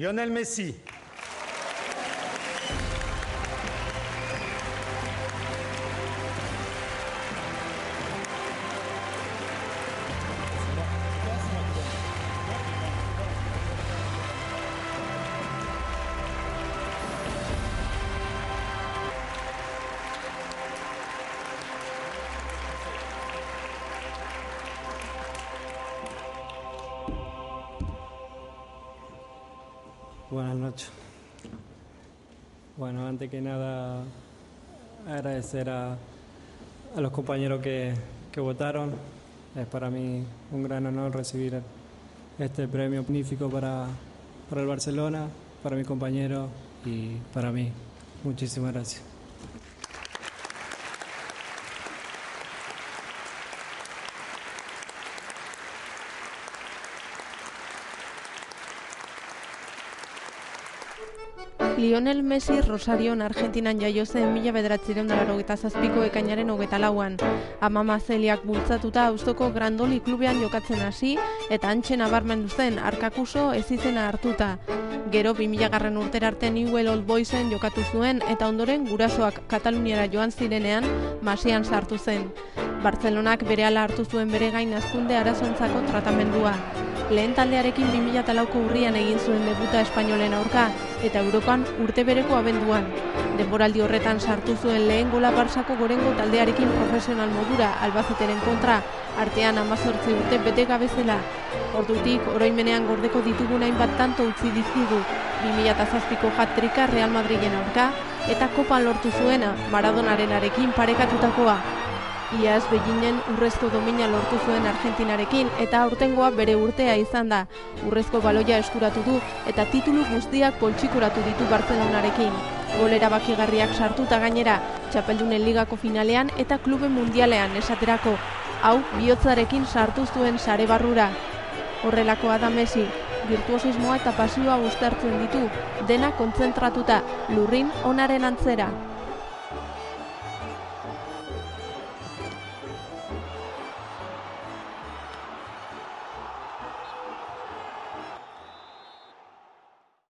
Lionel Messi. Buenas noches. Bueno, antes que nada, agradecer a los compañeros que votaron. Es para mí un gran honor recibir este premio magnífico para el Barcelona, para mis compañeros y para mí. Muchísimas gracias. Lionel Messi Rosarion Argentinan jaio zen 1987ko ekainaren 24an. Amama Zeliak bultzatuta auzoko Grandoli klubean jokatzen hasi eta antxe nabarmendu zen Arkakuso ezizena hartuta. Gero 2000garren urtera arte Newell Old Boysen jokatu zuen eta ondoren gurasoak Kataluniara joan zirenean Masian sartu zen. Bartzelonak berehala hartu zuen bere gain hazkunde arazontzako tratamendua. Lehen taldearekin 2004ko urrian egin zuen debuta espainolen aurka eta Europan urte bereko abenduan. Denboraldi horretan sartu zuen lehen gola Barsako gorengo taldearekin profesional modura Albaceteren kontra, artean 18 urte bete gabezela. Ordutik oroimenean gordeko ditugun hainbat tanto utzi dizkigu. 2007ko hat-tricka Real Madrilen aurka eta kopan lortu zuena Maradonarenarekin parekatutakoa. Iaz Beijingen urrezko domina lortu zuen Argentinarekin eta aurtengoa bere urtea izan da. Urrezko baloia eskuratu du eta titulu guztiak poltsikoratu ditu Bartzelonarekin. Gol erabakigarriak sartuta gainera, Txapeldunen Ligako finalean eta Kluben Mundialean esaterako. Hau bihotzarekin sartu zuen sare barrura. Horrelakoa da Messi, virtuosismoa eta pasioa uztartzen ditu, dena kontzentratuta, lurrin onaren antzera.